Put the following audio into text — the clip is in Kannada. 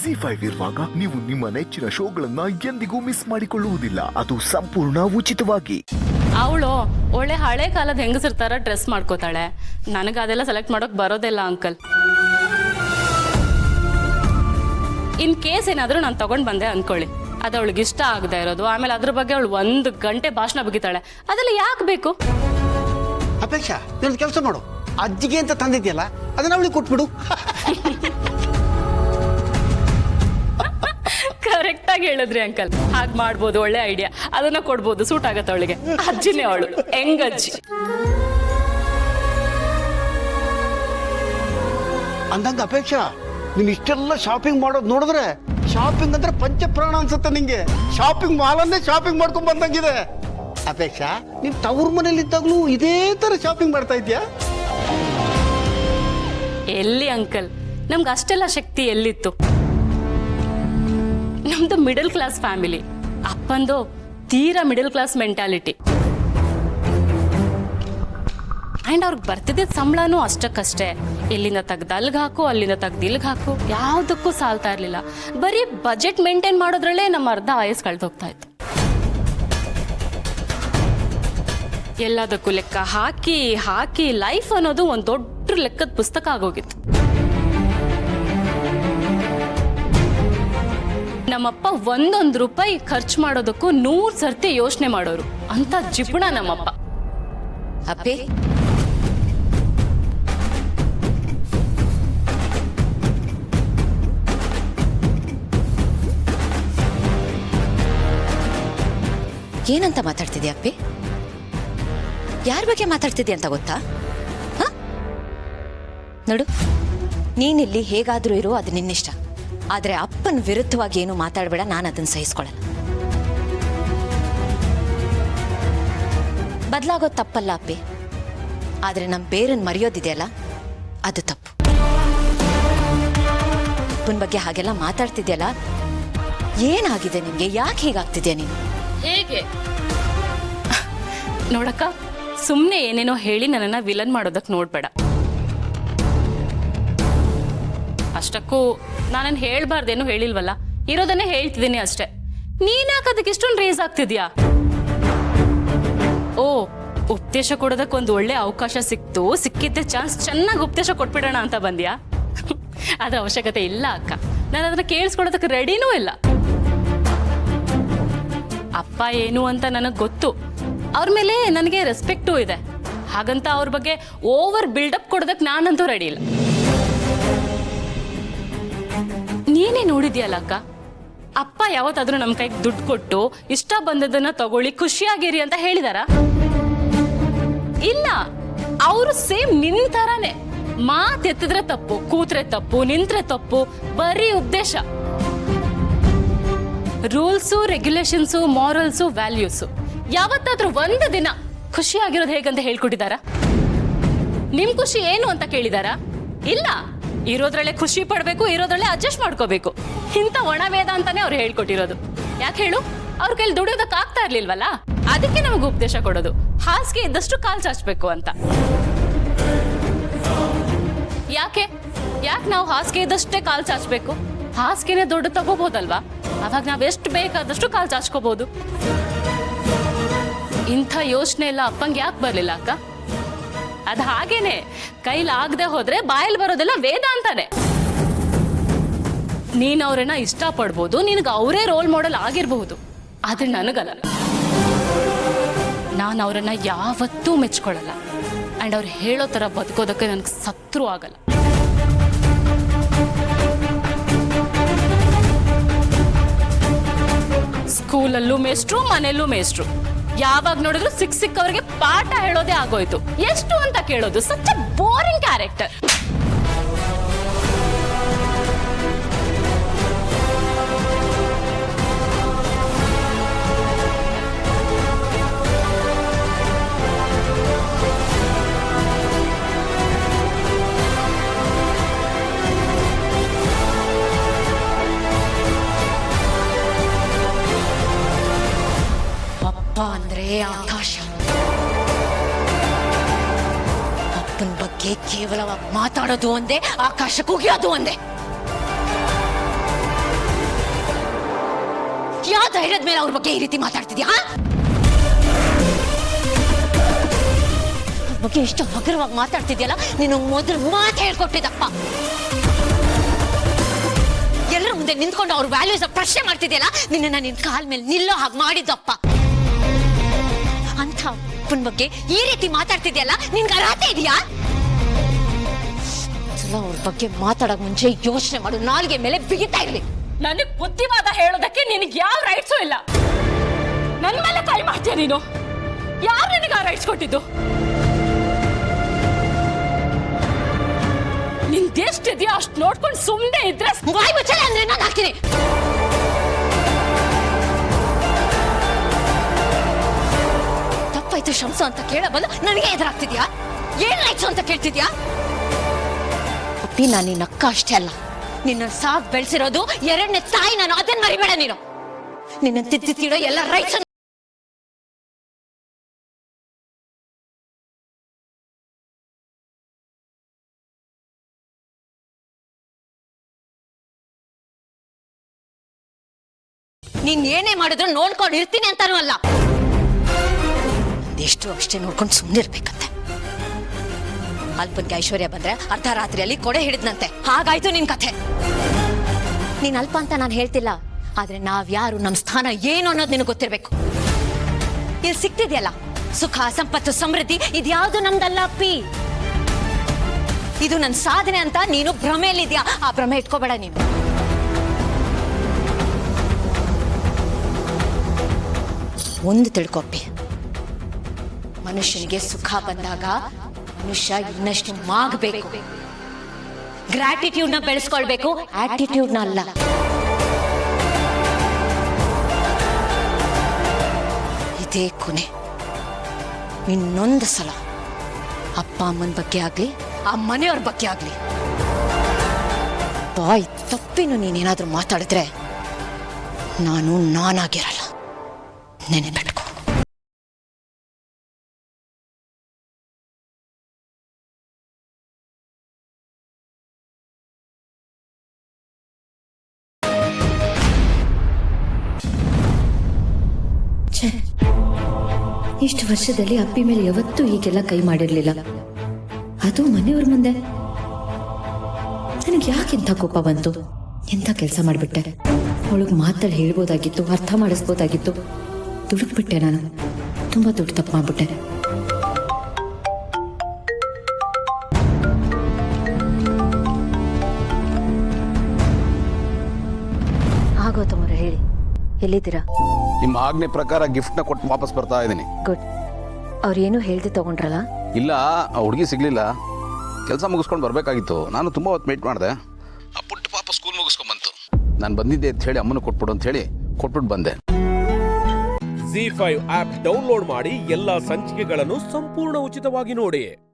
ಜಿ5 ಇರುವಾಗ ನೀವು ನಿಮ್ಮ ನೆಚ್ಚಿನ ಶೋಗಳನ್ನ ಎಂದಿಗೂ ಮಿಸ್ ಮಾಡಿಕೊಳ್ಳುವುದಿಲ್ಲ. ಅದು ಸಂಪೂರ್ಣ ಉಚಿತವಾಗಿ. ಅವಳು ಒಳ್ಳೆ ಹಳೆ ಕಾಲದ ಹೆಂಗಸರ್ತಾರ ಡ್ರೆಸ್ ಮಾಡ್ಕೋತಾಳೆ. ನನಗೆ ಅದೆಲ್ಲ ಸೆಲೆಕ್ಟ್ ಮಾಡೋಕ್ ಬರೋದಿಲ್ಲ ಅಂಕಲ್. ಇನ್ ಕೇಸ್ ಏನಾದರೂ ನಾನು ತಗೊಂಡ್ ಬಂದೆ ಅನ್ಕೊಳ್ಳಿ, ಅದು ಅವಳಿಗೆ ಇಷ್ಟ ಆಗದೆ ಇರೋದು, ಆಮೇಲೆ ಅದ್ರ ಬಗ್ಗೆ ಅವಳು 1 ಗಂಟೆ ಭಾಷಣ ಬಗಿತಾಳೆ. ಅದೆಲ್ಲ ಯಾಕೆ ಬೇಕು? ಅಪೇಕ್ಷಾ, ನೀನು ಕೆಲಸ ಮಾಡು, ಅಜ್ಜಿಗೆ ಅಂತ ತಂದಿದ್ಯಲ್ಲ ಅದನ್ನ ಅವಳಿಗೆ ಕೊಟ್ಬಿಡು. ಕರೆಕ್ಟ್ ಆಗಿ ಹೇಳಿದ್ರಿ ಅಂಕಲ್. ಹಾಗೆ ಮಾಡ್ಬೋದು, ಒಳ್ಳೆ ಐಡಿಯಾ. ಅದನ್ನ ಕೊಡ್ಬೋದು, ಸೂಟ್ ಆಗತ್ತೆ ಅವಳಿಗೆ. ಅಜ್ಜಿನೇ ಅವಳು, ಹೆಂಗಜ್ಜಿ. ಅಂದಂಗ ಅಪೇಕ್ಷಾ, ನೀನು ಇಷ್ಟೆಲ್ಲ ಶಾಪಿಂಗ್ ಮಾಡೋದು ನೋಡಿದ್ರೆ ಶಾಪಿಂಗ್ ಅಂದ್ರೆ ಪಂಚಪ್ರಾಣ ಅನ್ಸುತ್ತೆ ನಿಂಗೆ. ಶಾಪಿಂಗ್ ಮಾಲನ್ನೇ ಶಾಪಿಂಗ್ ಮಾಡ್ಕೊಂಡ್ ಬಂದಂಗಿದೆ. ಅಪೇಕ್ಷಾ, ನೀನ್ ತವ್ರ ಮನೇಲಿ ಇದ್ದಾಗ್ಲೂ ಇದೇ ತರ ಶಾಪಿಂಗ್ ಮಾಡ್ತಾ ಇದ್ಯಾ? ಎಲ್ಲಿ ಅಂಕಲ್, ನಮ್ಗೆ ಅಷ್ಟೆಲ್ಲ ಶಕ್ತಿ ಎಲ್ಲಿತ್ತು? ನಮ್ದು ಮಿಡಲ್ ಕ್ಲಾಸ್ ಫ್ಯಾಮಿಲಿ. ಅಪ್ಪಂದು ತೀರಾ ಮಿಡಲ್ ಕ್ಲಾಸ್ ಮೆಂಟಾಲಿಟಿ. ಆ್ಯಂಡ್ ಅವ್ರಿಗೆ ಬರ್ತಿದ್ದ ಸಂಬಳನೂ ಅಷ್ಟಕ್ಕಷ್ಟೇ. ಇಲ್ಲಿಂದ ತೆಗ್ದು ಅಲ್ಲಿಗೆ ಹಾಕು, ಅಲ್ಲಿಂದ ತೆಗ್ದು ಇಲ್ಲಿಗೆ ಹಾಕು, ಯಾವುದಕ್ಕೂ ಸಾಲ್ತಾ ಇರಲಿಲ್ಲ. ಬರೀ ಬಜೆಟ್ ಮೇಂಟೈನ್ ಮಾಡೋದ್ರಲ್ಲೇ ನಮ್ಮ ಅರ್ಧ ಆಯಸ್ ಕಳೆದೋಗ್ತಾ ಇತ್ತು. ಎಲ್ಲದಕ್ಕೂ ಲೆಕ್ಕ ಹಾಕಿ ಹಾಕಿ ಲೈಫ್ ಅನ್ನೋದು ಒಂದು ದೊಡ್ಡ ಲೆಕ್ಕದ ಪುಸ್ತಕ ಆಗೋಗಿತ್ತು. ನಮ್ಮಪ್ಪ 1 ರೂಪಾಯಿ ಖರ್ಚು ಮಾಡೋದಕ್ಕೂ 100 ಸರ್ತಿ ಯೋಚನೆ ಮಾಡೋರು ಅಂತ ಜಿಪುಣ ನಮ್ಮಪ್ಪ. ಅಪ್ಪೆ, ಏನಂತ ಮಾತಾಡ್ತಿದ್ಯಾ ಅಪ್ಪೆ? ಯಾರ ಬಗ್ಗೆ ಮಾತಾಡ್ತಿದ್ಯಾ ಅಂತ ಗೊತ್ತಾ? ನೋಡು, ನೀನಿಲ್ಲಿ ಹೇಗಾದ್ರೂ ಇರೋ, ಅದು ನಿನ್ನಿಷ್ಟ. ಆದ್ರೆ ಅಪ್ಪನ ವಿರುದ್ಧವಾಗಿ ಏನು ಮಾತಾಡಬೇಡ, ನಾನು ಅದನ್ನ ಸಹಿಸ್ಕೊಳ್ಳಲ್ಲ. ಬದಲಾಗೋದು ತಪ್ಪಲ್ಲ ಅಪ್ಪೆ, ಆದ್ರೆ ನಮ್ಮ ಬೇರನ್ನು ಮರೆಯೋದಿದೆಯಲ್ಲ, ಅದು ತಪ್ಪು. ಅಪ್ಪನ ಬಗ್ಗೆ ಹಾಗೆಲ್ಲ ಮಾತಾಡ್ತಿದ್ಯಲ್ಲ, ಏನಾಗಿದೆ ನಿನ್ಗೆ? ಯಾಕೆ ಹೀಗಾಗ್ತಿದ್ಯಾ ನೀನು? ಹೇಗೆ ನೋಡಕ್ಕ, ಸುಮ್ಮನೆ ಏನೇನೋ ಹೇಳಿ ನನ್ನನ್ನು ವಿಲನ್ ಮಾಡೋದಕ್ಕೆ ನೋಡ್ಬೇಡ. ಅಷ್ಟಕ್ಕೂ ನಾನೇನು ಹೇಳ್ಬಾರ್ದೇನು ಹೇಳಿಲ್ವಲ್ಲ, ಇರೋದನ್ನೇ ಹೇಳ್ತಿದ್ದೀನಿ ಅಷ್ಟೇ. ನೀನ್ಯಾಕೆ ಅದಕ್ಕೆ ಇಷ್ಟೊಂದು ರೇಸ್ ಆಗ್ತಿದ್ಯಾ? ಓ, ಉಪದೇಶ ಕೊಡೋದಕ್ಕೆ ಒಂದು ಒಳ್ಳೆ ಅವಕಾಶ ಸಿಕ್ಕಿದ್ದೆ ಚಾನ್ಸ್, ಚೆನ್ನಾಗಿ ಉಪದೇಶ ಕೊಟ್ಬಿಡೋಣ ಅಂತ ಬಂದ್ಯಾ? ಅದು ಅವಶ್ಯಕತೆ ಇಲ್ಲ ಅಕ್ಕ. ನಾನು ಅದನ್ನ ಕೇಳಿಸ್ಕೊಳ್ಳೋದಕ್ಕೆ ರೆಡಿನೂ ಇಲ್ಲ. ಅಪ್ಪ ಏನು ಅಂತ ನನಗೆ ಗೊತ್ತು. ಅವ್ರ ಮೇಲೆ ನನಗೆ ರೆಸ್ಪೆಕ್ಟೂ ಇದೆ. ಹಾಗಂತ ಅವ್ರ ಬಗ್ಗೆ ಓವರ್ ಬಿಲ್ಡಪ್ ಕೊಡೋದಕ್ಕೆ ನಾನಂತೂ ರೆಡಿ ಇಲ್ಲ. ನೀನೇ ನೋಡಿದ್ಯಲ್ಲ ಅಕ್ಕ, ಅಪ್ಪ ಯಾವತ್ತಾದ್ರೂ ನಮ್ಮ ಕೈಗೆ ದುಡ್ಡು ಕೊಟ್ಟು ಇಷ್ಟ ಬಂದದನ್ನ ತಗೊಳ್ಳಿ, ಖುಷಿಯಾಗಿರಿ ಅಂತ ಹೇಳಿದಾರ? ಇಲ್ಲ. ಅವರು ಸೇಮ್ ನಿನ್ ಥರಾನೇ. ಮಾತೆತ್ತಿದ್ರೆ ತಪ್ಪು, ಕೂತ್ರೆ ತಪ್ಪು, ನಿಂತ್ರೆ ತಪ್ಪು, ಬರೀ ಉದ್ದೇಶ. Rules, regulations, morals, values. ಯಾವತ್ತಾದ್ರೂ 1 ದಿನ ಖುಷಿಯಾಗಿರೋದು ಹೇಗಂತ ಹೇಳ್ಕೊಟ್ಟಿದಾರ? ನಿಮ್ ಖುಷಿ ಏನು ಅಂತ ಕೇಳಿದಾರ? ಇಲ್ಲ. ಇರೋದ್ರಲ್ಲೇ ಖುಷಿ ಪಡ್ಬೇಕು, ಇರೋದ್ರಲ್ಲೇ ಅಡ್ಜಸ್ಟ್ ಮಾಡ್ಕೋಬೇಕು, ಇಂಥ ಒಣವೇದ ಅಂತಾನೆ ಅವ್ರು ಹೇಳ್ಕೊಟ್ಟಿರೋದು. ಯಾಕೆ ಹೇಳು? ಅವ್ರ ಕೈಲಿ ದುಡಿಯೋದಕ್ಕೆ ಆಗ್ತಾ ಇರ್ಲಿಲ್ವಲ್ಲ, ಅದಕ್ಕೆ ನಮಗೆ ಉಪದೇಶ ಕೊಡೋದು, ಹಾಸಿಗೆ ಇದ್ದಷ್ಟು ಕಾಲ್ ಚಾಚಬೇಕು ಅಂತ. ಯಾಕೆ ನಾವು ಹಾಸಿಗೆ ಇದ್ದಷ್ಟೇ ಕಾಲ್ ಚಾಚಬೇಕು? ಹಾಸಿಗೆನೆ ದೊಡ್ಡ ತಗೋಬಹುದಲ್ವಾ? ಅವಾಗ ನಾವೆಷ್ಟು ಬೇಕಾದಷ್ಟು ಕಾಲ್ ಚಾಚ್ಕೋಬಹುದು. ಇಂಥ ಯೋಚನೆ ಎಲ್ಲ ಅಪ್ಪಂಗೆ ಯಾಕೆ ಬರ್ಲಿಲ್ಲ ಅಕ್ಕ? ಅದ್ ಹಾಗೇನೆ, ಕೈಲಾಗದೆ ಹೋದ್ರೆ ಬಾಯಲ್ಲಿ ಬರೋದೆಲ್ಲ ವೇದ ಅಂತಾನೆ. ನೀನ್ ಅವ್ರನ್ನ ಇಷ್ಟ ಪಡ್ಬೋದು, ನಿನಗೆ ಅವರೇ ರೋಲ್ ಮಾಡೆಲ್ ಆಗಿರಬಹುದು, ಆದ್ರೆ ನನಗಲ್ಲ. ನಾನು ಅವರನ್ನ ಯಾವತ್ತೂ ಮೆಚ್ಕೊಳ್ಳಲ್ಲ. ಅಂಡ್ ಅವ್ರು ಹೇಳೋ ತರ ಬದುಕೋದಕ್ಕೆ ನನಗೆ ಸತ್ರು ಆಗಲ್ಲ. ಸ್ಕೂಲಲ್ಲೂ ಮೇಷ್ಟ್ರು, ಮನೆಯಲ್ಲೂ ಮೇಷ್ಟ್ರು. ಯಾವಾಗ ನೋಡಿದ್ರು ಸಿಕ್ಕವ್ರಿಗೆ ಪಾಠ ಹೇಳೋದೇ ಆಗೋಯ್ತು. ಎಷ್ಟು ಅಂತ ಕೇಳೋದು? Such A boring character. ಅಪ್ಪ ಅಂದ್ರೆ ಆಕಾಶ. ಅಪ್ಪನ ಬಗ್ಗೆ ಕೇವಲ ಮಾತಾಡೋದು ಒಂದೇ, ಆಕಾಶಕ್ಕೆ ಹೋಗ್ಯೋದು ಒಂದೇ. ಧೈರ್ಯದ ಮೇಲೆ ಅವ್ರ ಬಗ್ಗೆ ಈ ರೀತಿ ಮಾತಾಡ್ತಿದ್ಯಾ? ಅವ್ರ ಬಗ್ಗೆ ಎಷ್ಟು ಹಗುರವಾಗಿ ಮಾತಾಡ್ತಿದ್ಯಲ್ಲ, ನೀನು ಮೊದಲು ಮಾತು ಹೇಳ್ಕೊಟ್ಟಿದ್ದಪ್ಪ. ಎಲ್ಲರ ಮುಂದೆ ನಿಂತ್ಕೊಂಡು ಅವ್ರ ವ್ಯಾಲ್ಯೂಸ್ ಪ್ರಶ್ನೆ ಮಾಡ್ತಿದ್ಯಲ್ಲ, ನಿನ್ನ ನಿನ್ ಕಾಲ್ ಮೇಲೆ ನಿಲ್ಲೋ ಹಾಗೆ ಮಾಡಿದ್ದಪ್ಪ. ಅಂತ ಅಪ್ಪನ ಬಗ್ಗೆ ಈ ರೀತಿ ಮಾತಾಡ್ತಿದ್ಯಲ್ಲ, ನಿನ್ಗೆ ಅರ್ಹತೆ ಇದೆಯಾ? ಅವ್ರ ಬಗ್ಗೆ ಮಾತಾಡಕ್ ಮುಂಚೆ ಯೋಚನೆ ಮಾಡು, ನಾಲ್ಗೆ ಮೇಲೆ ಬಿಗಿತಾ ಇರ್ಲಿ. ನನಗ್ ಬುದ್ಧಿವಾದ ಹೇಳೋದಕ್ಕೆ ನಿನಗೆ ಯಾವ ರೈಟ್ಸು ಇಲ್ಲ. ನನ್ನ ಮೇಲೆ ಕೈ ಮಾಡ್ತೀಯ ನೀನು? ಯಾರು ನಿನಗೆ ಆ ರೈಟ್ಸ್ ಕೊಟ್ಟಿದ್ದು? ನಿಂದೆಷ್ಟಿದೆಯೋ ಅಷ್ಟು ನೋಡ್ಕೊಂಡು ಸುಮ್ಮನೆ ಇದ್ರೆ ಬಾಯಿ ಮುಚ್ಚಲ್ಲ ಅಂದ್ರೆ ನಾನು ಹಾಕ್ತೀನಿ. ತಪ್ಪಾಯ್ತು ಶಂಸು ಅಂತ ಕೇಳ ಬಂದು ನನಗೆ ಎದುರಾಗ್ತಿದ್ಯಾ? ಏನ್ ರೈಟ್ಸು ಅಂತ ಕೇಳ್ತಿದ್ಯಾ? ಅಪ್ಪಿ, ನಾನು ನಿನ್ನ ಅಕ್ಕ ಅಷ್ಟೇ ಅಲ್ಲ, ನಿನ್ನ ಸಾಕ್ ಬೆಳೆಸಿರೋದು ಎರಡನೇ ತಾಯಿ ನಾನು. ಅದನ್ನ ಮರಿಬೇಡ ನೀನು. ನಿನ್ನ ತಿದ್ದಿರೋ ಎಲ್ಲ ರೈಟ್ಸ್ ನೀನ್ ಏನೇ ಮಾಡಿದ್ರು ನೋಡ್ಕೊಂಡು ಇರ್ತೀನಿ ಅಂತಾನೂ ಅಲ್ಲ. ಎಷ್ಟು ಅಷ್ಟೇ ನೋಡ್ಕೊಂಡು ಸುಮ್ಮನೆ ಇರ್ಬೇಕಂತೆ. ಅಲ್ಪನ್ಗೆ ಐಶ್ವರ್ಯ ಬಂದ್ರೆ ಅರ್ಧ ರಾತ್ರಿಯಲ್ಲಿ ಕೊಡೆ ಹಿಡಿದ್ನಂತೆ. ಹಾಗಾಯ್ತು ನಿನ್ ಕಥೆ. ನೀನ್ ಅಲ್ಪ ಅಂತ ನಾನು ಹೇಳ್ತಿಲ್ಲ, ಆದ್ರೆ ನಾವ್ಯಾರು, ನಮ್ ಸ್ಥಾನ ಏನು ಅನ್ನೋದು ನಿನಗೆ ಗೊತ್ತಿರ್ಬೇಕು. ಇಲ್ಲಿ ಸಿಕ್ತಿದ್ಯಲ್ಲ ಸುಖ, ಸಂಪತ್ತು, ಸಮೃದ್ಧಿ, ಇದ್ಯಾವುದು ನಮ್ದಲ್ಲ ಅಪ್ಪಿ. ಇದು ನನ್ನ ಸಾಧನೆ ಅಂತ ನೀನು ಭ್ರಮೆಯಲ್ಲಿದ್ಯಾ. ಆ ಭ್ರಮೆ ಇಟ್ಕೋಬೇಡ ನೀನು. ಒಂದು ತಿಳ್ಕೊಪ್ಪಿ, ಮನುಷ್ಯನಿಗೆ ಸುಖ ಬಂದಾಗ ಮನುಷ್ಯ ಇನ್ನಷ್ಟು ಮಾಗಬೇಕು. ಗ್ರಾಟಿಟ್ಯೂಡ್ನ ಬೆಳೆಸ್ಕೊಳ್ಬೇಕು, ಆಟಿಟ್ಯೂಡ್ನ ಅಲ್ಲ. ಇದೇ ಕೊನೆ. ಇನ್ನೊಂದು ಸಲ ಅಪ್ಪ ಅಮ್ಮನ ಬಗ್ಗೆ ಆಗ್ಲಿ, ಆ ಮನೆಯವ್ರ ಬಗ್ಗೆ ಆಗ್ಲಿ ಬಾಯ್ ತಪ್ಪಿನು ನೀನೇನಾದ್ರೂ ಮಾತಾಡಿದ್ರೆ ನಾನಾಗಿರಲ್ಲ. ನೆನೆಬಿಟ್ಕೊ. ಇಷ್ಟು ವರ್ಷದಲ್ಲಿ ಅಪ್ಪಿ ಮೇಲೆ ಯಾವತ್ತೂ ಹೀಗೆಲ್ಲ ಕೈ ಮಾಡಿರ್ಲಿಲ್ಲ, ಅದು ಮನೆಯವ್ರ ಮುಂದೆ. ನನಗೆ ಯಾಕಿಂತ ಕೋಪ ಬಂತು? ಎಂಥ ಕೆಲಸ ಮಾಡಿಬಿಟ್ಟೆ. ಅವಳಿಗೆ ಮಾತಲ್ಲಿ ಹೇಳ್ಬೋದಾಗಿತ್ತು, ಅರ್ಥ ಮಾಡಿಸ್ಬೋದಾಗಿತ್ತು. ದುಡುಕ್ಬಿಟ್ಟೆ ನಾನು. ತುಂಬ ದೊಡ್ಡ ತಪ್ಪು ಮಾಡ್ಬಿಟ್ಟೆ. ಆಗೋತ ಮರ ಹೇಳಿ, ಎಲ್ಲಿದ್ದೀರಾ? ನಿಮ್ಮ ಆಜ್ಞೆ ಪ್ರಕಾರ ಗಿಫ್ಟ್ನ ಕೊಟ್ಟು ವಾಪಸ್ ಬರ್ತಾ ಇದ್ದೀನಿ. ಗುಡ್. ಅವ್ರೇನು ಹೇಳ್ದೆ ತಗೊಂಡ್ರಲ್ಲ? ಇಲ್ಲ, ಆ ಹುಡುಗಿ ಸಿಗ್ಲಿಲ್ಲ. ಕೆಲಸ ಮುಗಿಸ್ಕೊಂಡು ಬರಬೇಕಾಗಿತ್ತು. ನಾನು ತುಂಬ ಹೊತ್ತು ವೇಟ್ ಮಾಡಿದೆ. ಆ ಪುಟ್ಟ ಪಾಪ ಸ್ಕೂಲ್ ಮುಗಿಸ್ಕೊಂಡು ಬಂತು. ನಾನು ಬಂದಿದ್ದೆ ಅಂತ ಹೇಳಿ ಅಮ್ಮನ ಕೊಟ್ಬಿಡು ಅಂತ ಹೇಳಿ ಕೊಟ್ಬಿಟ್ಟು ಬಂದೆ. ZEE5 ಆಪ್ ಡೌನ್ಲೋಡ್ ಮಾಡಿ ಎಲ್ಲಾ ಸಂಚಿಕೆಗಳನ್ನು ಸಂಪೂರ್ಣ ಉಚಿತವಾಗಿ ನೋಡಿ.